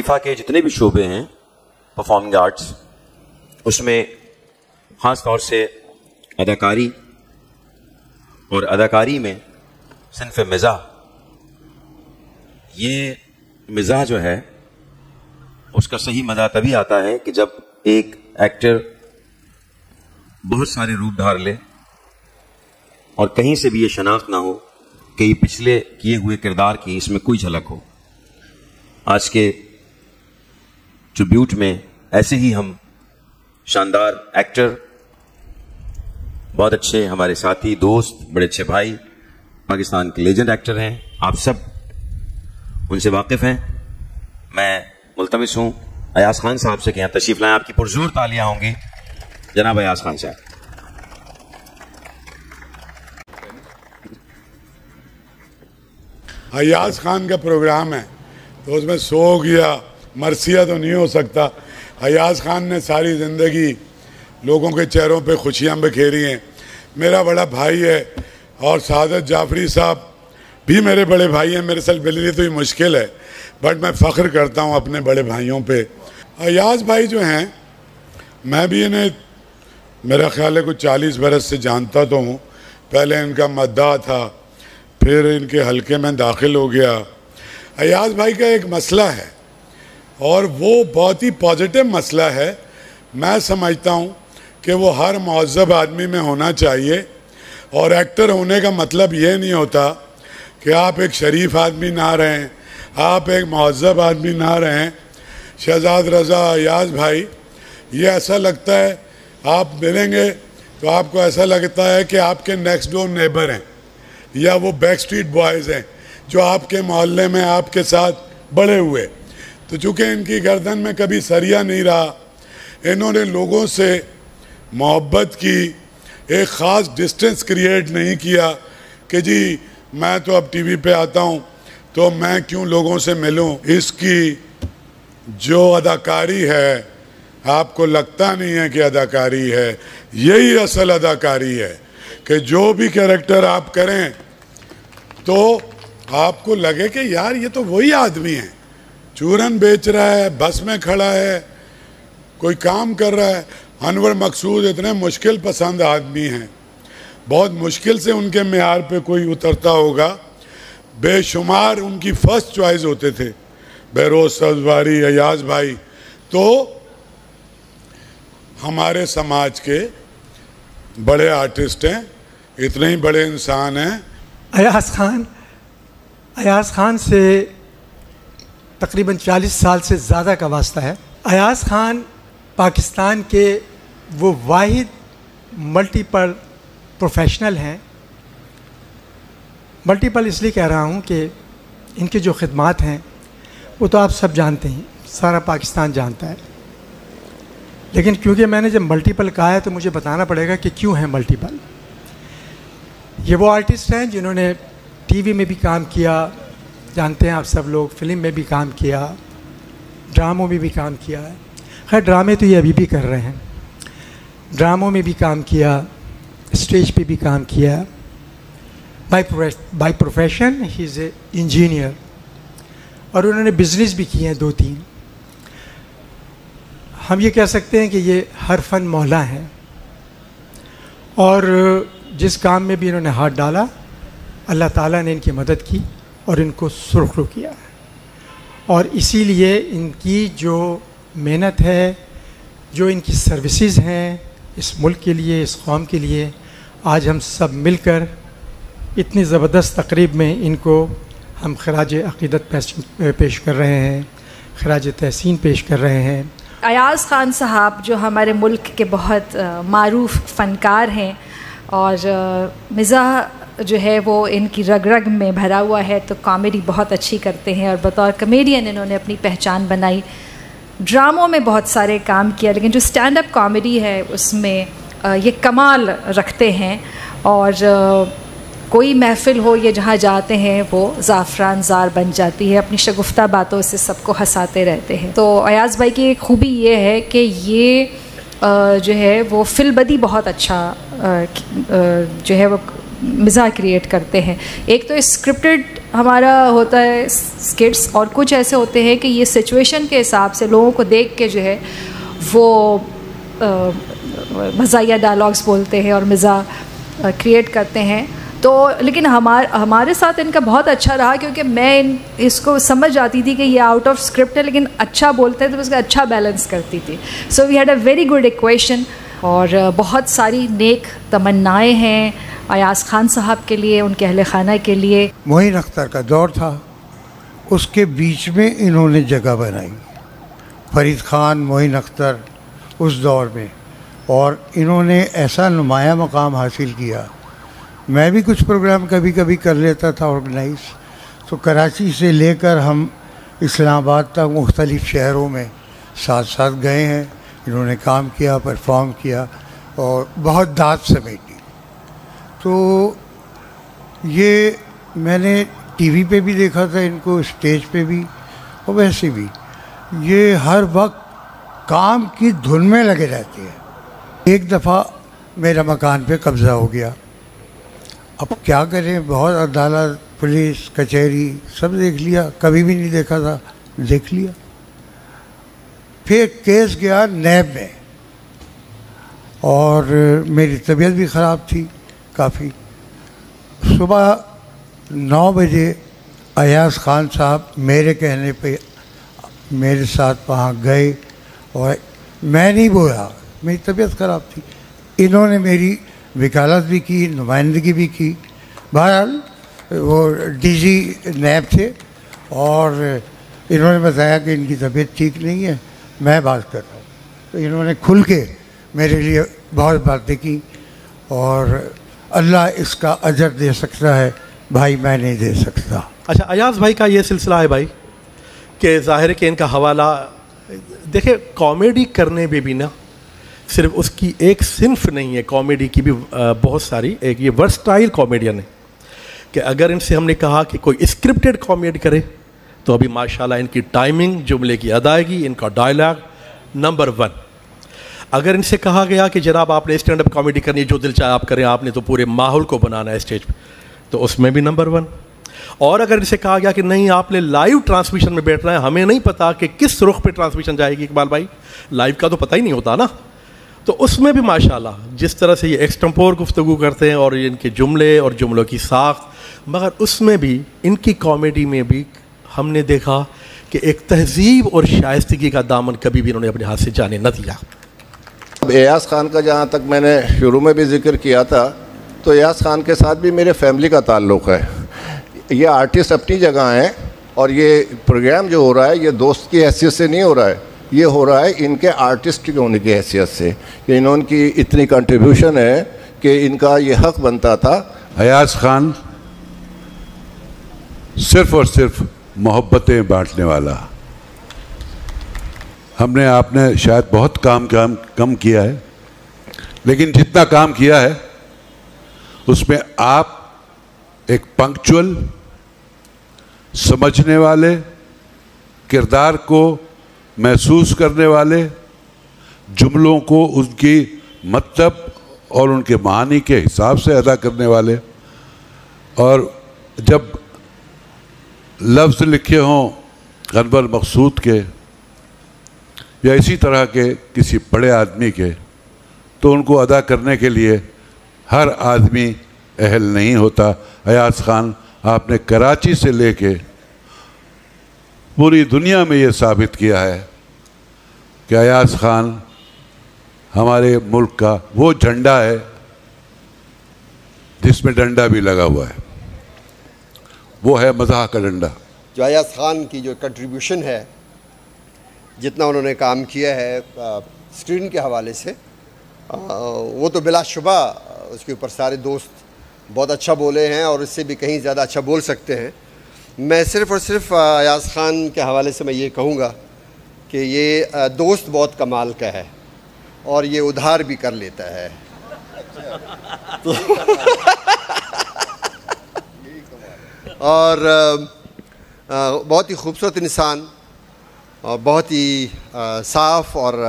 IIFA के जितने भी शोबे हैं परफॉर्मिंग आर्ट्स, उसमें ख़ास तौर से अदाकारी और अदाकारी में सिन्फ़ मिज़ाह, ये मिज़ाह जो है उसका सही मज़ा तभी आता है कि जब एक एक्टर बहुत सारे रूप धार ले और कहीं से भी ये शनाख्त ना हो कि ये पिछले किए हुए किरदार की इसमें कोई झलक हो। आज के ट्रिब्यूट में ऐसे ही हम शानदार एक्टर, बहुत अच्छे हमारे साथी, दोस्त, बड़े अच्छे भाई, पाकिस्तान के लेजेंड एक्टर हैं, आप सब उनसे वाकिफ हैं। मैं मुल्तमिस हूं अयाज खान साहब से कि यहाँ तशरीफ लाएं। आपकी पुरजोर तालियां होंगी जनाब अयाज खान साहब। अयाज खान का प्रोग्राम है तो उसमें सोग या मरसिया तो नहीं हो सकता। अयाज खान ने सारी ज़िंदगी लोगों के चेहरों पे खुशियां बिखेरी हैं। मेरा बड़ा भाई है और सादत जाफरी साहब भी मेरे बड़े भाई हैं। मेरे साथ मिलनी तो ये मुश्किल है, बट मैं फ़ख्र करता हूँ अपने बड़े भाइयों पे। अयाज भाई जो हैं, मैं भी इन्हें मेरा ख्याल है कुछ 40 बरस से जानता तो हूँ। पहले इनका मद्दा था, फिर इनके हलके में दाखिल हो गया। अयाज भाई का एक मसला है और वो बहुत ही पॉजिटिव मसला है। मैं समझता हूँ कि वो हर मुअज़्ज़ब आदमी में होना चाहिए। और एक्टर होने का मतलब ये नहीं होता कि आप एक शरीफ आदमी ना रहें, आप एक मुअज़्ज़ब आदमी ना रहें। शहजाद रज़ा, अयाज भाई, ये ऐसा लगता है आप मिलेंगे तो आपको ऐसा लगता है कि आपके नेक्स्ट डोर नेबर हैं या वो बैक स्ट्रीट बॉयज़ हैं जो आपके मोहल्ले में आपके साथ बड़े हुए। तो चूँकि इनकी गर्दन में कभी सरिया नहीं रहा, इन्होंने लोगों से मोहब्बत की, एक ख़ास डिस्टेंस क्रिएट नहीं किया कि जी मैं तो अब टीवी पे आता हूँ तो मैं क्यों लोगों से मिलूँ। इसकी जो अदाकारी है, आपको लगता नहीं है कि अदाकारी है, यही असल अदाकारी है कि जो भी कैरेक्टर आप करें तो आपको लगे कि यार ये तो वही आदमी है, चूरन बेच रहा है, बस में खड़ा है, कोई काम कर रहा है। अनवर मकसूद इतने मुश्किल पसंद आदमी हैं, बहुत मुश्किल से उनके मेयार पे कोई उतरता होगा। बेशुमार उनकी फर्स्ट चॉइस होते थे, बहरोज सब्ज़वारी, अयाज भाई। तो हमारे समाज के बड़े आर्टिस्ट हैं, इतने ही बड़े इंसान हैं। अयाज खान से तकरीबन 40 साल से ज़्यादा का वास्ता है। अयाज खान पाकिस्तान के वो वाहिद मल्टीपल प्रोफेशनल हैं। मल्टीपल इसलिए कह रहा हूँ कि इनकी जो खिदमात हैं वो तो आप सब जानते हैं, सारा पाकिस्तान जानता है। लेकिन क्योंकि मैंने जब मल्टीपल कहा है तो मुझे बताना पड़ेगा कि क्यों है मल्टीपल। ये वो आर्टिस्ट हैं जिन्होंने टीवी में भी काम किया, जानते हैं आप सब लोग, फिल्म में भी काम किया, ड्रामों में भी काम किया है। खैर ड्रामे तो ये अभी भी कर रहे हैं, ड्रामों में भी काम किया, स्टेज पे भी काम किया। By profession he is a engineer और उन्होंने बिज़नेस भी किए हैं 2-3। हम ये कह सकते हैं कि ये हर फन मौला हैं और जिस काम में भी इन्होंने हाथ डाला अल्लाह ताला ने इनकी मदद की और इनको सुरखरू किया है। और इसीलिए इनकी जो मेहनत है, जो इनकी सर्विसेज हैं इस मुल्क के लिए, इस कौम के लिए, आज हम सब मिलकर इतनी ज़बरदस्त तकरीब में इनको हम खराज अक़ीदत पेश कर रहे हैं, खराज तहसीन पेश कर रहे हैं। अयाज खान साहब जो हमारे मुल्क के बहुत मारूफ़ फ़नकार हैं और मिज़ाह जो है वो इनकी रग रग में भरा हुआ है, तो कॉमेडी बहुत अच्छी करते हैं और बतौर कमेडियन इन्होंने अपनी पहचान बनाई। ड्रामों में बहुत सारे काम किया, लेकिन जो स्टैंड अप कॉमेडी है उसमें ये कमाल रखते हैं और कोई महफ़िल हो ये जहाँ जाते हैं वो ज़ाफ़रान ज़ार बन जाती है, अपनी शगुफ्ता बातों से सबको हंसाते रहते हैं। तो अयाज भाई की एक खूबी ये है कि ये जो है वो फिलबदी बहुत अच्छा जो है वो मिज़ाह क्रिएट करते हैं। एक तो स्क्रिप्टेड हमारा होता है स्किट्स, और कुछ ऐसे होते हैं कि ये सिचुएशन के हिसाब से लोगों को देख के जो है वो मज़ाहिया डायलॉग्स बोलते हैं और मज़ा क्रिएट करते हैं। तो लेकिन हमारे साथ इनका बहुत अच्छा रहा, क्योंकि मैं इसको समझ जाती थी कि ये आउट ऑफ स्क्रिप्ट है लेकिन अच्छा बोलते हैं, तो उसका अच्छा बैलेंस करती थी। So we had a very good equation, और बहुत सारी नेक तमन्नाएं हैं अयाज खान साहब के लिए, उनके अहले खाना के लिए। मोइन अख्तर का दौर था, उसके बीच में इन्होंने जगह बनाई, फरीद खान, मोइन अख्तर उस दौर में, और इन्होंने ऐसा नुमाया मकाम हासिल किया। मैं भी कुछ प्रोग्राम कभी कभी कर लेता था ऑर्गेनाइज, तो कराची से लेकर हम इस्लामाबाद तक मुख्तलिफ़ शहरों में साथ साथ गए हैं। इन्होंने काम किया, परफॉर्म किया और बहुत दाद समेटी। तो ये मैंने टीवी पे भी देखा था इनको, स्टेज पे भी, और वैसे भी ये हर वक्त काम की धुन में लगे रहते हैं। एक दफ़ा मेरा मकान पे कब्ज़ा हो गया, अब क्या करें, बहुत अदालत, पुलिस, कचहरी सब देख लिया, कभी भी नहीं देखा था, देख लिया। फिर केस गया नैब में, और मेरी तबीयत भी ख़राब थी काफ़ी। सुबह 9 बजे अयाज खान साहब मेरे कहने पे मेरे साथ वहाँ गए, और मैं नहीं बोला, मेरी तबीयत ख़राब थी। इन्होंने मेरी वकालत भी की, नुमाइंदगी भी की। बहरहाल वो डीजी नैब थे, और इन्होंने बताया कि इनकी तबीयत ठीक नहीं है, मैं बात कर रहा हूँ। तो इन्होंने खुल के मेरे लिए बहुत बातें की, और अल्लाह इसका अजर दे सकता है भाई, मैं नहीं दे सकता। अच्छा, अयाज भाई का ये सिलसिला है भाई कि ज़ाहिर है कि इनका हवाला देखिए, कॉमेडी करने में भी ना सिर्फ उसकी एक सिन्फ नहीं है, कॉमेडी की भी बहुत सारी, एक ये वर्सटाइल कॉमेडियन है कि अगर इनसे हमने कहा कि कोई स्क्रिप्टेड कॉमेडी करे तो अभी माशाल्लाह इनकी टाइमिंग, जुमले की अदायगी, इनका डायलॉग नंबर 1। अगर इनसे कहा गया कि जनाब आपने स्टैंड अप कॉमेडी करनी है, जो दिल चाहे आप करें, आपने तो पूरे माहौल को बनाना है स्टेज पे, तो उसमें भी नंबर 1। और अगर इनसे कहा गया कि नहीं आपने लाइव ट्रांसमिशन में बैठना है, हमें नहीं पता कि किस रुख पे ट्रांसमिशन जाएगी, इकबाल भाई लाइव का तो पता ही नहीं होता ना, तो उसमें भी माशाल्लाह जिस तरह से ये एक्सटेम्पोर गुफ्तगू करते हैं और इनके जुमले और जुमलों की साख्त, मगर उसमें भी इनकी कॉमेडी में भी हमने देखा कि एक तहजीब और शाइस्तगी का दामन कभी भी इन्होंने अपने हाथ से जाने न दिया। एयाज खान का जहाँ तक मैंने शुरू में भी जिक्र किया था, तो एयाज खान के साथ भी मेरे फैमिली का ताल्लुक़ है। ये आर्टिस्ट अपनी जगह हैं, और ये प्रोग्राम जो हो रहा है ये दोस्त की हैसियत से नहीं हो रहा है, ये हो रहा है इनके आर्टिस्ट होने की हैसियत से, कि इन्होंने इतनी कंट्रीब्यूशन है कि इनका ये हक़ बनता था। अयाज खान सिर्फ और सिर्फ मोहब्बतें बांटने वाला। हमने आपने शायद बहुत कम किया है, लेकिन जितना काम किया है उसमें आप एक पंक्चुअल, समझने वाले, किरदार को महसूस करने वाले, जुमलों को उनकी मतलब और उनके मानी के हिसाब से अदा करने वाले, और जब लफ्ज़ लिखे हों अनवर मकसूद के या इसी तरह के किसी बड़े आदमी के, तो उनको अदा करने के लिए हर आदमी अहल नहीं होता। अयाज खान, आपने कराची से लेके पूरी दुनिया में ये साबित किया है कि अयाज खान हमारे मुल्क का वो झंडा है जिसमें डंडा भी लगा हुआ है, वो है मज़ाह का डंडा। जो अयाज खान की जो कंट्रीब्यूशन है, जितना उन्होंने काम किया है स्क्रीन के हवाले से, वो तो बिलाशुबा उसके ऊपर सारे दोस्त बहुत अच्छा बोले हैं और इससे भी कहीं ज़्यादा अच्छा बोल सकते हैं। मैं सिर्फ़ और सिर्फ अयाज खान के हवाले से मैं ये कहूँगा कि ये दोस्त बहुत कमाल का है और ये उधार भी कर लेता है। तो और बहुत ही खूबसूरत इंसान और बहुत ही साफ़ और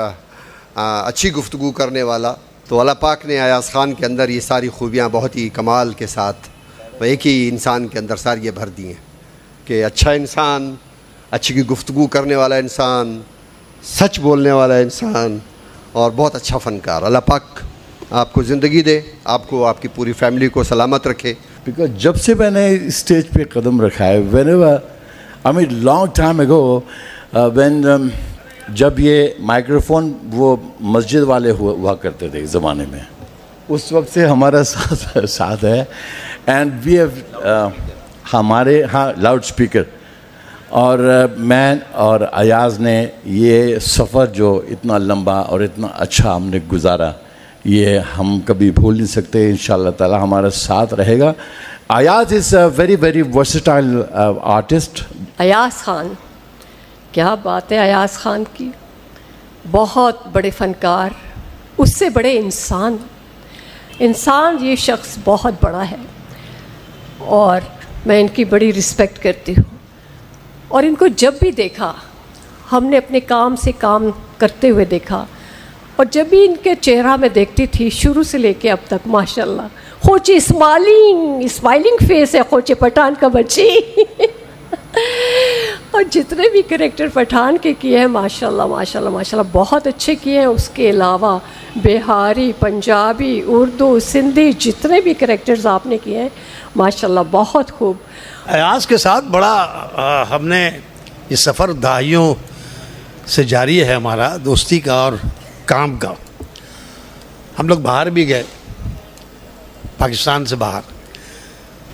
अच्छी गुफ्तगू करने वाला। तो अल्लाह पाक ने अयाज खान के अंदर ये सारी खूबियाँ बहुत ही कमाल के साथ एक ही इंसान के अंदर सारी ये भर दी हैं। कि अच्छा इंसान, अच्छी की गुफ्तगू करने वाला इंसान, सच बोलने वाला इंसान और बहुत अच्छा फ़नकार। अल्लाह पाक आपको ज़िंदगी दे, आपको, आपकी पूरी फैमिली को सलामत रखे। बिकॉज जब से मैंने स्टेज पे कदम रखा है, whenever I mean long time ago when जब ये माइक्रोफोन वो मस्जिद वाले हुआ करते थे ज़माने में, उस वक्त से हमारा साथ है। एंड वी हैव हमारे हाँ लाउड स्पीकर, और मैं और अयाज़ ने ये सफ़र जो इतना लंबा और इतना अच्छा हमने गुजारा, ये हम कभी भूल नहीं सकते। इंशाअल्लाह ताला हमारा साथ रहेगा। Ayaz is a very very versatile artist. Ayaz Khan, क्या बात है अयाज़ ख़ान की, बहुत बड़े फ़नकार, उससे बड़े इंसान। ये शख्स बहुत बड़ा है और मैं इनकी बड़ी रिस्पेक्ट करती हूँ। और इनको जब भी देखा, हमने अपने काम से काम करते हुए देखा, और जब भी इनके चेहरा में देखती थी शुरू से लेके अब तक, माशाल्लाह, खोची स्माइलिंग फेस है खोचे पठान का बच्ची। और जितने भी कैरेक्टर पठान के किए हैं माशाल्लाह माशाल्लाह माशाल्लाह बहुत अच्छे किए हैं। उसके अलावा बिहारी, पंजाबी, उर्दू, सिंधी, जितने भी कैरेक्टर्स आपने किए हैं माशाल्लाह बहुत खूब। अयाज़ के साथ बड़ा हमने ये सफ़र दहाइयों से जारी है हमारा दोस्ती का और काम का। हम लोग बाहर भी गए, पाकिस्तान से बाहर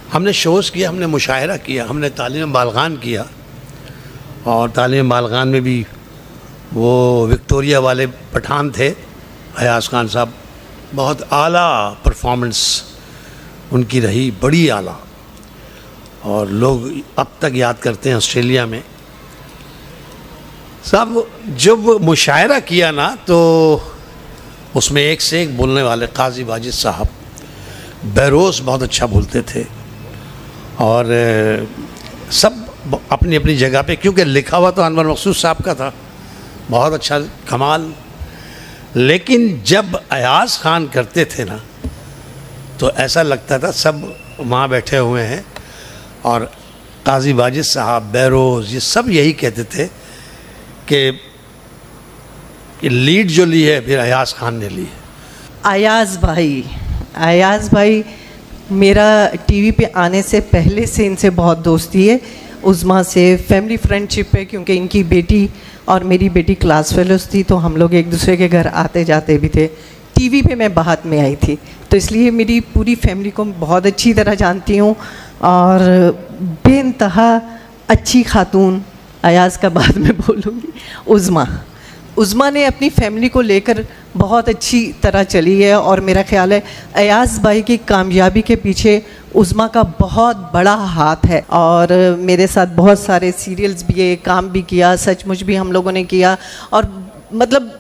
हमने शोज़ किया, हमने मुशायरा किया, हमने तालीम बालगान किया। और तालीम बालगान में भी वो विक्टोरिया वाले पठान थे अयाज़ खान साहब, बहुत आला परफॉर्मेंस उनकी रही, बड़ी आला, और लोग अब तक याद करते हैं ऑस्ट्रेलिया में। सब जब मुशायरा किया ना तो उसमें एक से एक बोलने वाले, काजी वाजिद साहब बेरोज़ बहुत अच्छा बोलते थे, और सब अपनी अपनी जगह पे, क्योंकि लिखा हुआ तो अनवर मकसूद साहब का था, बहुत अच्छा कमाल। लेकिन जब अयाज़ खान करते थे ना तो ऐसा लगता था सब वहाँ बैठे हुए हैं, और काजी वाजिद साहब, बेरोज़, ये सब यही कहते थे कि लीड जो ली है फिर अयाज़ खान ने ली है। अयाज़ भाई मेरा टीवी पे आने से पहले से इनसे बहुत दोस्ती है, उज़मा से फैमिली फ्रेंडशिप है, क्योंकि इनकी बेटी और मेरी बेटी क्लास फेलोज़ थी, तो हम लोग एक दूसरे के घर आते जाते भी थे। टीवी पे मैं बाहर में आई थी, तो इसलिए मेरी पूरी फैमिली को बहुत अच्छी तरह जानती हूँ। और बेइंतहा अच्छी खातून, अयाज़ का बाद में बोलूँगी, उज़मा ने अपनी फैमिली को लेकर बहुत अच्छी तरह चली है, और मेरा ख्याल है अयाज़ भाई की कामयाबी के पीछे उज़मा का बहुत बड़ा हाथ है। और मेरे साथ बहुत सारे सीरियल्स भी है, काम भी किया, सचमुच भी हम लोगों ने किया, और मतलब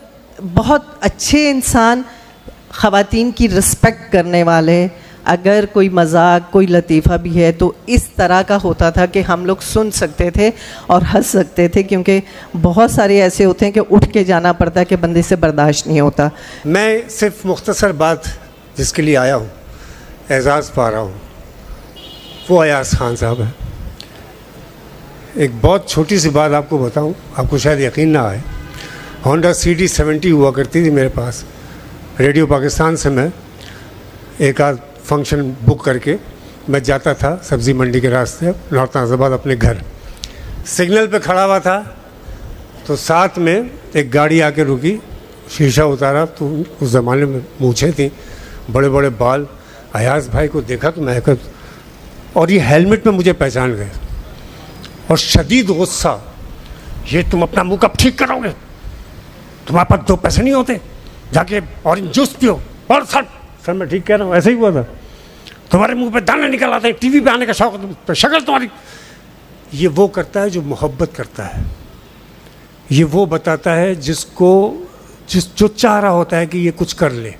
बहुत अच्छे इंसान, ख़वातीन की रिस्पेक्ट करने वाले। अगर कोई मजाक, कोई लतीफ़ा भी है तो इस तरह का होता था कि हम लोग सुन सकते थे और हंस सकते थे, क्योंकि बहुत सारे ऐसे होते हैं कि उठ के जाना पड़ता है कि बंदे से बर्दाश्त नहीं होता। मैं सिर्फ मुख्तसर बात जिसके लिए आया हूँ, एजाज़ पा रहा हूँ, वो अयाज़ खान साहब है। एक बहुत छोटी सी बात आपको बताऊँ, आपको शायद यकीन ना आए। होंडा CD70 हुआ करती थी मेरे पास। रेडियो पाकिस्तान से मैं एक आध फंक्शन बुक करके मैं जाता था सब्ज़ी मंडी के रास्ते नॉर्थ नाज़िबाद अपने घर। सिग्नल पे खड़ा हुआ था तो साथ में एक गाड़ी आके रुकी, शीशा उतारा तो उस ज़माने में मूछें थी, बड़े बड़े बाल। अयाज़ भाई को देखा तो मैं कहता, और ये हेलमेट में मुझे पहचान गए, और शदीद गुस्सा, ये तुम अपना मुँह कब ठीक करोगे, तुम्हारे पास 2 पैसे नहीं होते, जाके ऑरेंज जूस पियो। और सर मैं ठीक कह रहा हूँ, ऐसे ही हुआ था, तुम्हारे मुंह पे दाने निकल आते हैं, टीवी पे आने का शौक है, शक्ल तुम्हारी। ये वो करता है जो मोहब्बत करता है, ये वो बताता है जो चाह रहा होता है कि ये कुछ कर ले,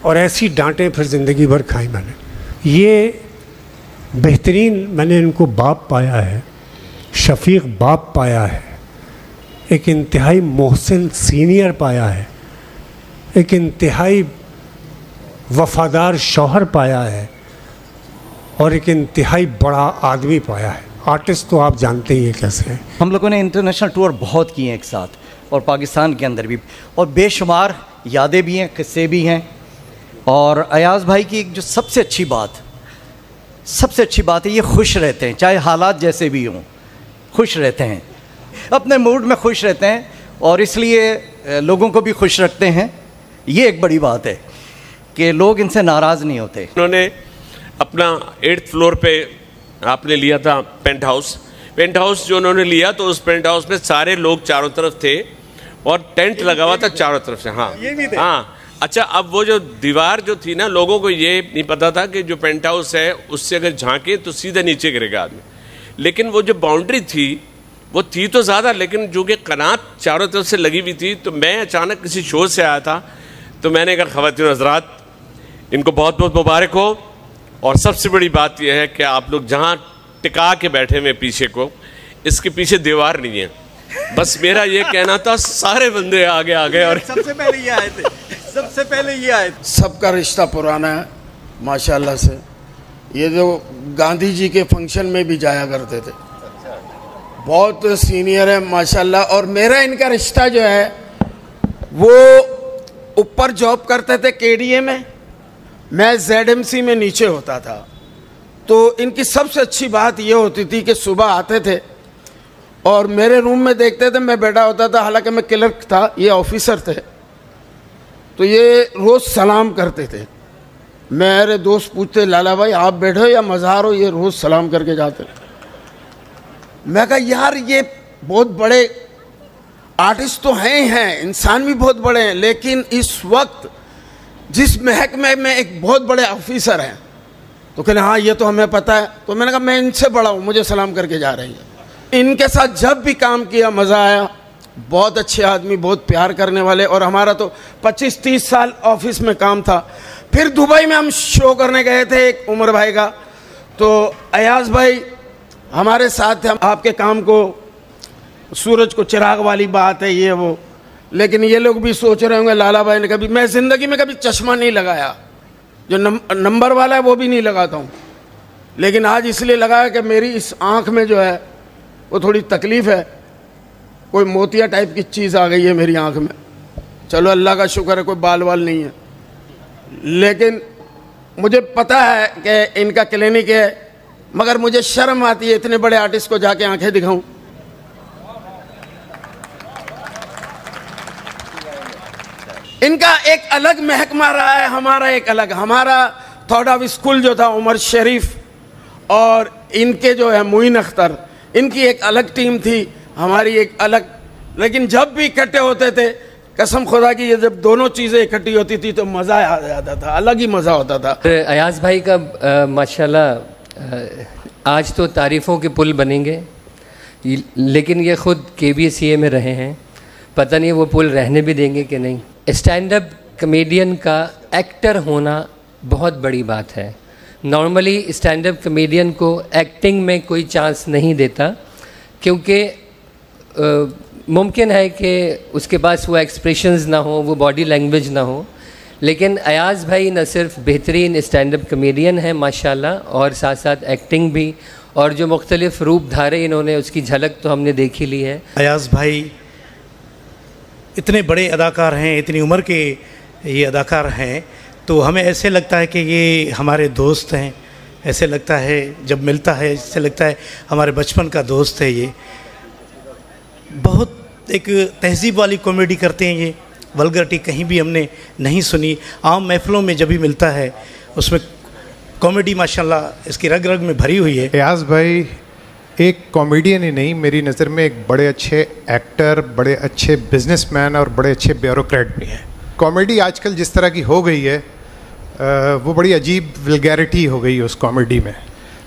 और ऐसी डांटें फिर ज़िंदगी भर खाई मैंने। ये बेहतरीन, मैंने इनको बाप पाया है, शफीक बाप पाया है, एक इंतहाई मोहसिन सीनियर पाया है, एक इंतहाई वफ़ादार शौहर पाया है, और एक इंतहाई बड़ा आदमी पाया है। आर्टिस्ट तो आप जानते ही हैं कैसे हैं। हम लोगों ने इंटरनेशनल टूर बहुत किए हैं एक साथ, और पाकिस्तान के अंदर भी, और बेशुमार यादें भी हैं, किस्से भी हैं। और अयाज़ भाई की जो सबसे अच्छी बात है, ये खुश रहते हैं, चाहे हालात जैसे भी हों, खुश रहते हैं, अपने मूड में खुश रहते हैं, और इसलिए लोगों को भी खुश रखते हैं। ये एक बड़ी बात है कि लोग इनसे नाराज़ नहीं होते। उन्होंने अपना 8th फ्लोर पे आपने लिया था पेंट हाउस जो उन्होंने लिया, तो उस पेंट हाउस में सारे लोग चारों तरफ थे और टेंट लगा हुआ था चारों तरफ से। हाँ ये भी थे। हाँ अच्छा, अब वो जो दीवार जो थी ना, लोगों को ये नहीं पता था कि जो पेंट हाउस है उससे अगर झांके तो सीधे नीचे गिरेगा आदमी, लेकिन वो जो बाउंड्री थी वो थी तो ज़्यादा, लेकिन जो कि कनात चारों तरफ से लगी हुई थी। तो मैं अचानक किसी शो से आया था, तो मैंने कहा ख़वातीन हज़रात, इनको बहुत बहुत मुबारक हो, और सबसे बड़ी बात यह है कि आप लोग जहाँ टिका के बैठे हुए पीछे को, इसके पीछे दीवार नहीं है। बस मेरा ये कहना था, सारे बंदे आगे आ गए और सबसे पहले ये आए थे, सबसे पहले ये आए थे। सबका रिश्ता पुराना है माशाल्लाह से। ये जो गांधी जी के फंक्शन में भी जाया करते थे, बहुत सीनियर है माशाल्लाह। और मेरा इनका रिश्ता जो है, वो ऊपर जॉब करते थे KDA में, मैं ZMC में नीचे होता था। तो इनकी सबसे अच्छी बात ये होती थी कि सुबह आते थे और मेरे रूम में देखते थे, मैं बैठा होता था, हालांकि मैं क्लर्क था, ये ऑफिसर थे। तो ये रोज़ सलाम करते थे। मेरे दोस्त पूछते, लाला भाई आप बैठे हो या मज़ार हो? ये रोज़ सलाम करके जाते। मैं कहा यार ये बहुत बड़े आर्टिस्ट तो हैं, इंसान भी बहुत बड़े हैं, लेकिन इस वक्त जिस महकमे में एक बहुत बड़े ऑफिसर हैं। तो कहने हाँ ये तो हमें पता है। तो मैंने कहा मैं इनसे बड़ा हूँ, मुझे सलाम करके जा रही है। इनके साथ जब भी काम किया मज़ा आया। बहुत अच्छे आदमी, बहुत प्यार करने वाले। और हमारा तो 25-30 साल ऑफिस में काम था। फिर दुबई में हम शो करने गए थे एक उमर भाई का, तो अयाज़ भाई हमारे साथ थे। आपके काम को सूरज को चिराग वाली बात है ये वो, लेकिन ये लोग भी सोच रहे होंगे लाला भाई ने कभी, मैं ज़िंदगी में कभी चश्मा नहीं लगाया, जो नंबर वाला है वो भी नहीं लगाता हूँ, लेकिन आज इसलिए लगाया कि मेरी इस आँख में जो है वो थोड़ी तकलीफ़ है, कोई मोतिया टाइप की चीज़ आ गई है मेरी आँख में। चलो अल्लाह का शुक्र है कोई बाल वाल नहीं है, लेकिन मुझे पता है कि इनका क्लिनिक है, मगर मुझे शर्म आती है इतने बड़े आर्टिस्ट को जाके आंखें दिखाऊं। इनका एक अलग महकमा रहा है, हमारा एक अलग। हमारा थॉट ऑफ स्कूल जो था उमर शरीफ और इनके जो है मोइन अख्तर, इनकी एक अलग टीम थी, हमारी एक अलग। लेकिन जब भी इकट्ठे होते थे, कसम खुदा की, ये जब दोनों चीज़ें इकट्ठी होती थी तो मज़ा आ जाता था, अलग ही मज़ा होता था। अयाज़ भाई का माशाल्लाह आज तो तारीफ़ों के पुल बनेंगे, लेकिन ये ख़ुद KBCA में रहे हैं, पता नहीं वो पुल रहने भी देंगे कि नहीं। स्टैंड अप कॉमेडियन का एक्टर होना बहुत बड़ी बात है। नॉर्मली स्टैंड अप कॉमेडियन को एक्टिंग में कोई चांस नहीं देता, क्योंकि मुमकिन है कि उसके पास वो एक्सप्रेशंस ना हो, वो बॉडी लैंग्वेज ना हो। लेकिन अयाज़ भाई न सिर्फ बेहतरीन स्टैंड अप कॉमेडियन है माशाल्लाह, और साथ साथ एक्टिंग भी, और जो मुख्तलिफ रूप धारे इन्होंने, उसकी झलक तो हमने देख ही ली है। अयाज़ भाई इतने बड़े अदाकार हैं, इतनी उम्र के ये अदाकार हैं, तो हमें ऐसे लगता है कि ये हमारे दोस्त हैं। ऐसे लगता है जब मिलता है, इससे लगता है हमारे बचपन का दोस्त है। ये बहुत एक तहजीब वाली कॉमेडी करते हैं, ये वल्गरिटी कहीं भी हमने नहीं सुनी। आम महफिलों में जब भी मिलता है उसमें कॉमेडी माशाल्लाह इसकी रग रग में भरी हुई है। अयाज़ भाई एक कॉमेडियन ही नहीं, मेरी नज़र में एक बड़े अच्छे एक्टर, बड़े अच्छे बिजनेसमैन और बड़े अच्छे ब्यूरोक्रेट भी हैं। कॉमेडी आजकल जिस तरह की हो गई है वो बड़ी अजीब वल्गैरिटी हो गई है उस कॉमेडी में।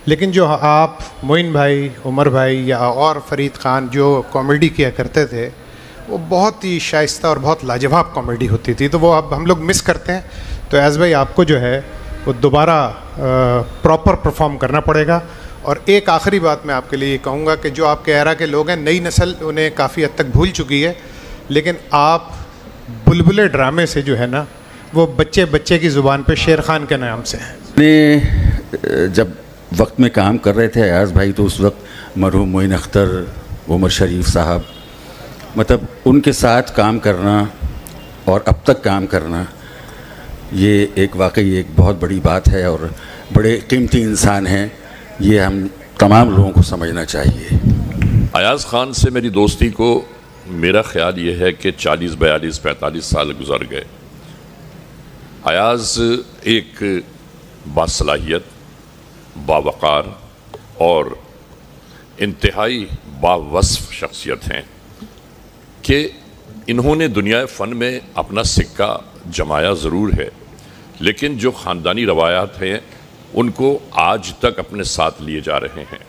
लेकिन जो आप मोइन भाई, उमर भाई या और फरीद ख़ान जो कॉमेडी किया करते थे, वो बहुत ही शाइस्ता और बहुत लाजवाब कॉमेडी होती थी, तो वो अब हम लोग मिस करते हैं। तो अयाज़ भाई आपको जो है वो दोबारा प्रॉपर परफॉर्म करना पड़ेगा। और एक आखिरी बात मैं आपके लिए कहूँगा कि जो आपके एरा के लोग हैं, नई नस्ल उन्हें काफ़ी हद तक भूल चुकी है, लेकिन आप बुलबुले ड्रामे से जो है ना, वो बच्चे बच्चे की ज़ुबान पे शेर खान के नाम से हैं। ने जब वक्त में काम कर रहे थे अयाज भाई, तो उस वक्त मरहूम मोइन अख्तर, उमर शरीफ साहब, मतलब उनके साथ काम करना और अब तक काम करना, ये एक वाकई एक बहुत बड़ी बात है और बड़े कीमती इंसान हैं, ये हम तमाम लोगों को समझना चाहिए। अयाज खान से मेरी दोस्ती को मेरा ख्याल ये है कि 40, 42, 45 साल गुजर गए। अयाज एक बासलाहियत, बावकार और इंतहाई बावस्फ शख्सियत हैं कि इन्होंने दुनिया फ़न में अपना सिक्का जमाया ज़रूर है, लेकिन जो ख़ानदानी रवायात हैं उनको आज तक अपने साथ लिए जा रहे हैं।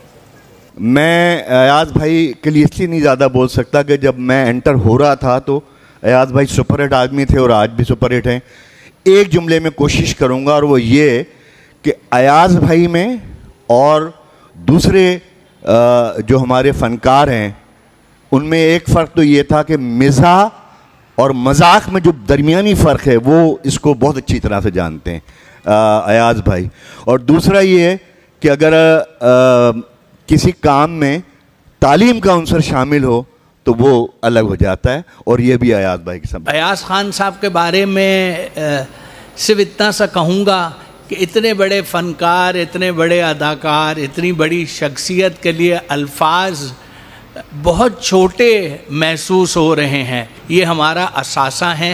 मैं अयाज भाई के लिए इसलिए नहीं ज़्यादा बोल सकता कि जब मैं एंटर हो रहा था तो अयाज भाई सुपरहिट आदमी थे और आज भी सुपरहिट हैं। एक जुमले में कोशिश करूंगा और वो ये कि अयाज भाई में और दूसरे जो हमारे फ़नकार हैं उनमें एक फ़र्क तो ये था कि मिज़ाह और मजाक में जो दरमियानी फ़र्क है वो इसको बहुत अच्छी तरह से जानते हैं अयाज भाई। और दूसरा ये है कि अगर किसी काम में तालीम का अंसर शामिल हो तो वो अलग हो जाता है, और ये भी अयाज भाई की समझ। अयाज खान साहब के बारे में सिर्फ इतना सा कहूँगा कि इतने बड़े फ़नकार, इतने बड़े अदाकार, इतनी बड़ी शख्सियत के लिए अल्फाज बहुत छोटे महसूस हो रहे हैं। ये हमारा असासा है।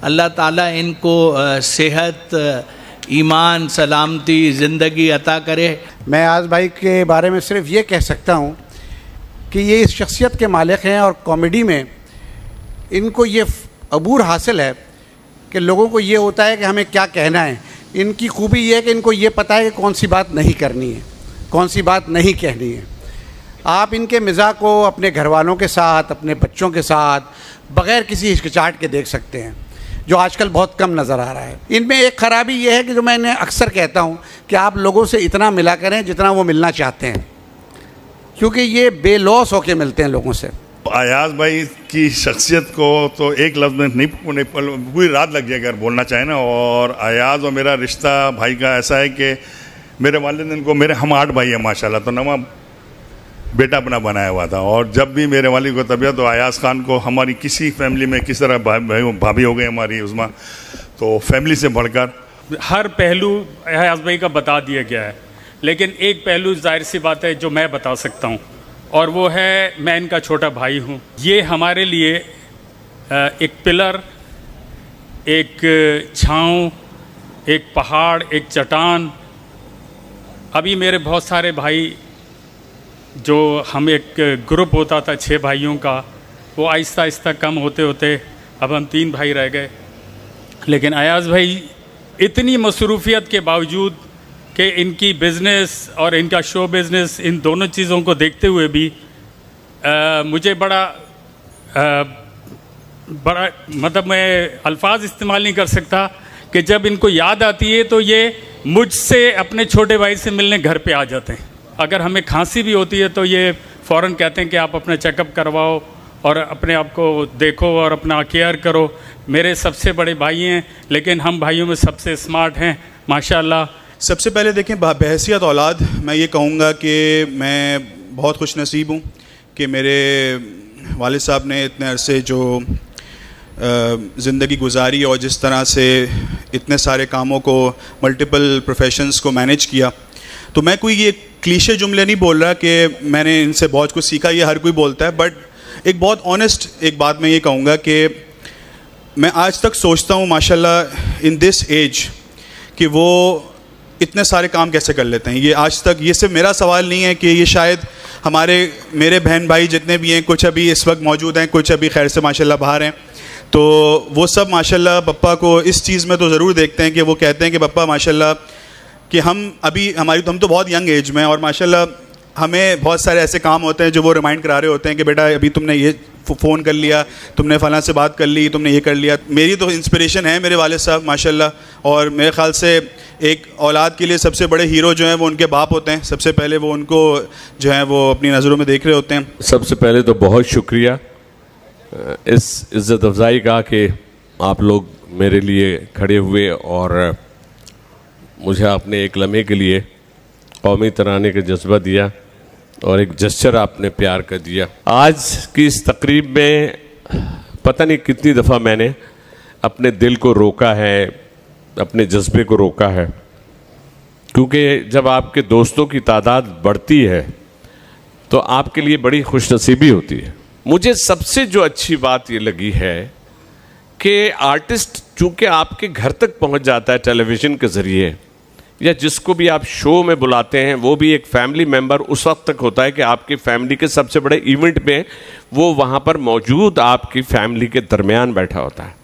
अल्लाह ताला इनको सेहत, ईमान, सलामती, ज़िंदगी अता करे। मैं अयाज भाई के बारे में सिर्फ ये कह सकता हूँ कि ये इस शख्सियत के मालिक हैं और कॉमेडी में इनको ये अबूर हासिल है कि लोगों को ये होता है कि हमें क्या कहना है। इनकी खूबी ये है कि इनको ये पता है कि कौन सी बात नहीं करनी है, कौन सी बात नहीं कहनी है। आप इनके मिज़ाह को अपने घर वालों के साथ, अपने बच्चों के साथ, बग़ैर किसी हिचकिचाहट के देख सकते हैं, जो आजकल बहुत कम नज़र आ रहा है। इनमें एक ख़राबी ये है कि जो मैंने अक्सर कहता हूँ कि आप लोगों से इतना मिला करें जितना वो मिलना चाहते हैं, क्योंकि ये बेलौस होके मिलते हैं लोगों से। अयाज भाई की शख्सियत को तो एक लफ्ज़ में नहीं पूरी रात लग जाएगा अगर बोलना चाहें ना। और अयाज और मेरा रिश्ता भाई का ऐसा है कि मेरे वालिदैन को, मेरे हम 8 भाई हैं माशाल्लाह, तो नवा बेटा अपना बनाया हुआ था। और जब भी मेरे वालिद को तबीयत तो अयाज खान को हमारी किसी फैमिली में किस तरह भाभी हो गई हमारी उस्मा, तो फैमिली से बढ़कर हर पहलू अयाज भाई का बता दिया गया है, लेकिन एक पहलू जाहिर सी बात है जो मैं बता सकता हूँ, और वो है मैं इनका छोटा भाई हूँ। ये हमारे लिए एक पिलर, एक छाँव, एक पहाड़, एक चट्टान। अभी मेरे बहुत सारे भाई, जो हम एक ग्रुप होता था 6 भाइयों का, वो आहिस्ता आहिस्ता कम होते होते अब हम 3 भाई रह गए। लेकिन अयाज भाई इतनी मसरूफियत के बावजूद कि इनकी बिज़नेस और इनका शो बिज़नेस, इन दोनों चीज़ों को देखते हुए भी मुझे बड़ा मतलब मैं अल्फाज इस्तेमाल नहीं कर सकता कि जब इनको याद आती है तो ये मुझसे अपने छोटे भाई से मिलने घर पे आ जाते हैं। अगर हमें खांसी भी होती है तो ये फ़ौरन कहते हैं कि आप अपना चेकअप करवाओ और अपने आप को देखो और अपना केयर करो। मेरे सबसे बड़े भाई हैं, लेकिन हम भाइयों में सबसे स्मार्ट हैं माशाल्लाह। सबसे पहले देखें, बहैसियत औलाद मैं ये कहूँगा कि मैं बहुत खुश नसीब हूँ कि मेरे वालिद साहब ने इतने अरसे जो ज़िंदगी गुजारी और जिस तरह से इतने सारे कामों को, मल्टीपल प्रोफेशंस को मैनेज किया, तो मैं कोई ये क्लीशे जुमले नहीं बोल रहा कि मैंने इनसे बहुत कुछ सीखा, ये हर कोई बोलता है, बट एक बहुत ऑनेस्ट एक बात मैं ये कहूँगा कि मैं आज तक सोचता हूँ माशाल्लाह इन दिस एज कि वो इतने सारे काम कैसे कर लेते हैं। ये आज तक, ये सिर्फ मेरा सवाल नहीं है कि ये शायद मेरे बहन भाई जितने भी हैं, कुछ अभी इस वक्त मौजूद हैं, कुछ अभी खैर से माशाल्लाह बाहर हैं, तो वो सब माशाल्लाह पप्पा को इस चीज़ में तो ज़रूर देखते हैं कि वो कहते हैं कि पप्पा माशाल्लाह कि हम तो बहुत यंग एज में, और माशाल्लाह हमें बहुत सारे ऐसे काम होते हैं जो वो रिमाइंड करा रहे होते हैं कि बेटा अभी तुमने ये फ़ोन कर लिया, तुमने फ़लाँ से बात कर ली, तुमने ये कर लिया। मेरी तो इंस्पिरेशन है मेरे वालिद साहब माशाल्लाह, और मेरे ख़्याल से एक औलाद के लिए सबसे बड़े हीरो जो हैं वो उनके बाप होते हैं। सबसे पहले वो उनको जो है वो अपनी नज़रों में देख रहे होते हैं। सबसे पहले तो बहुत शुक्रिया इस इज़्ज़त अफ़ज़ाई का कि आप लोग मेरे लिए खड़े हुए और मुझे अपने एक लम्हे के लिए कौमी तराने का जज्बा दिया और एक जस्चर आपने प्यार का दिया। आज की इस तकरीब में पता नहीं कितनी दफ़ा मैंने अपने दिल को रोका है, अपने जज्बे को रोका है, क्योंकि जब आपके दोस्तों की तादाद बढ़ती है तो आपके लिए बड़ी खुशनसीबी होती है। मुझे सबसे जो अच्छी बात ये लगी है कि आर्टिस्ट चूँकि आपके घर तक पहुँच जाता है टेलीविज़न के ज़रिए, या जिसको भी आप शो में बुलाते हैं वो भी एक फैमिली मेम्बर उस वक्त तक होता है कि आपकी फैमिली के सबसे बड़े इवेंट में वो वहाँ पर मौजूद आपकी फैमिली के दरमियान बैठा होता है।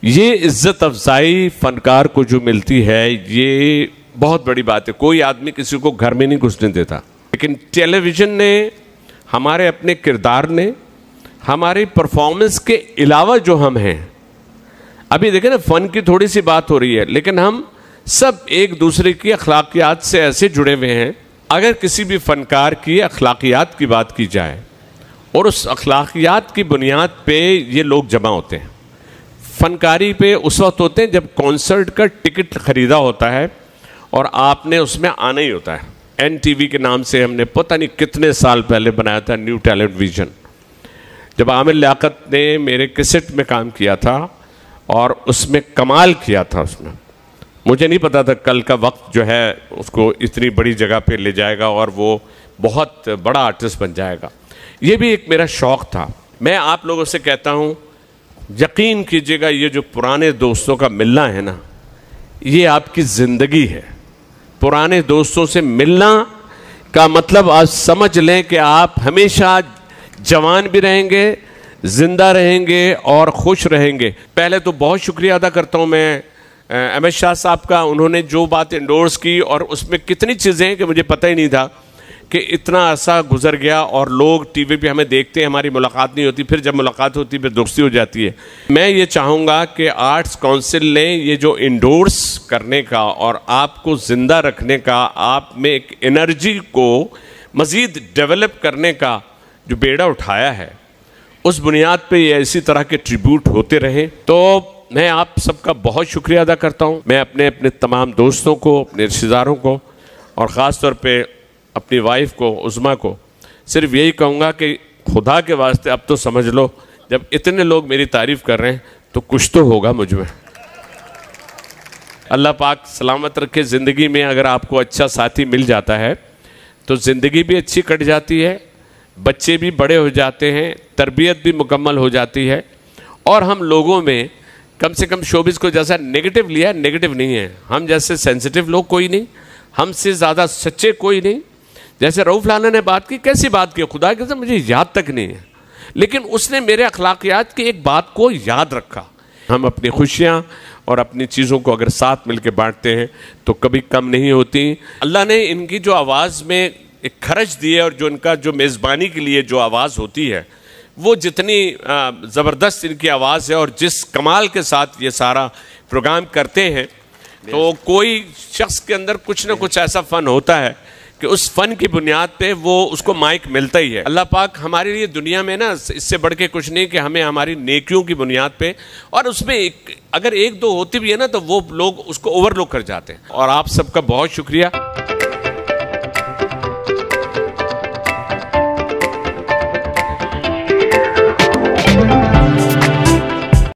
ये इज़्ज़त अफजाई फ़नकार को जो मिलती है ये बहुत बड़ी बात है। कोई आदमी किसी को घर में नहीं घुसने देता, लेकिन टेलीविज़न ने, हमारे अपने किरदार ने, हमारी परफॉर्मेंस के अलावा जो हम हैं, अभी देखें ना फ़न की थोड़ी सी बात हो रही है, लेकिन हम सब एक दूसरे की अखलाकियात से ऐसे जुड़े हुए हैं। अगर किसी भी फ़नकार की अखलाकियात की बात की जाए और उस अखलाकियात की बुनियाद पे ये लोग जमा होते हैं। फ़नकारी पे उस वक्त होते हैं जब कॉन्सर्ट का टिकट ख़रीदा होता है और आपने उसमें आना ही होता है। NTV के नाम से हमने पता नहीं कितने साल पहले बनाया था न्यू टैलेंट विजन, जब आमिर लियाकत ने मेरे कैसेट में काम किया था और उसमें कमाल किया था। उसमें मुझे नहीं पता था कल का वक्त जो है उसको इतनी बड़ी जगह पे ले जाएगा और वो बहुत बड़ा आर्टिस्ट बन जाएगा। ये भी एक मेरा शौक़ था। मैं आप लोगों से कहता हूँ, यकीन कीजिएगा ये जो पुराने दोस्तों का मिलना है ना, ये आपकी ज़िंदगी है। पुराने दोस्तों से मिलना का मतलब आज समझ लें कि आप हमेशा जवान भी रहेंगे, ज़िंदा रहेंगे और खुश रहेंगे। पहले तो बहुत शुक्रिया अदा करता हूँ मैं अमित शाह साहब का, उन्होंने जो बात इंडोर्स की और उसमें कितनी चीज़ें हैं कि मुझे पता ही नहीं था कि इतना अरसा गुजर गया और लोग टीवी पे हमें देखते हैं, हमारी मुलाकात नहीं होती, फिर जब मुलाकात होती है फिर दोस्ती हो जाती है। मैं ये चाहूँगा कि आर्ट्स काउंसिल ने ये जो इंडोर्स करने का और आपको ज़िंदा रखने का, आप में एक एनर्जी को मज़ीद डेवलप करने का जो बेड़ा उठाया है, उस बुनियाद पे ये इसी तरह के ट्रिब्यूट होते रहे। तो मैं आप सबका बहुत शुक्रिया अदा करता हूँ। मैं अपने तमाम दोस्तों को, अपने रिश्तेदारों को और ख़ास तौर पे अपनी वाइफ को, उज़मा को सिर्फ यही कहूँगा कि खुदा के वास्ते अब तो समझ लो, जब इतने लोग मेरी तारीफ़ कर रहे हैं तो कुछ तो होगा मुझ में। अल्लाह पाक सलामत रखे। ज़िंदगी में अगर आपको अच्छा साथी मिल जाता है तो ज़िंदगी भी अच्छी कट जाती है, बच्चे भी बड़े हो जाते हैं, तरबियत भी मुकम्मल हो जाती है और हम लोगों में कम से कम शोबिस को जैसा नेगेटिव लिया, नेगेटिव नहीं है। हम जैसे सेंसिटिव लोग कोई नहीं, हमसे ज़्यादा सच्चे कोई नहीं। जैसे रऊफ़ लाना ने बात की, कैसी बात की, खुदा के साथ मुझे याद तक नहीं है, लेकिन उसने मेरे अखलाकियात की एक बात को याद रखा। हम अपनी खुशियाँ और अपनी चीज़ों को अगर साथ मिल के बाँटते हैं तो कभी कम नहीं होती। अल्लाह ने इनकी जो आवाज़ में एक खर्च दी है और जो इनका जो मेज़बानी के लिए जो आवाज़ होती है, वो जितनी ज़बरदस्त इनकी आवाज़ है और जिस कमाल के साथ ये सारा प्रोग्राम करते हैं, तो कोई शख्स के अंदर कुछ ना कुछ ऐसा फ़न होता है कि उस फ़न की बुनियाद पे वो उसको माइक मिलता ही है। अल्लाह पाक हमारे लिए दुनिया में ना इससे बढ़ के कुछ नहीं कि हमें हमारी नेकियों की बुनियाद पे, और उसमें अगर एक दो होती भी है ना तो वो लोग उसको ओवरलुक कर जाते हैं। और आप सबका बहुत शुक्रिया।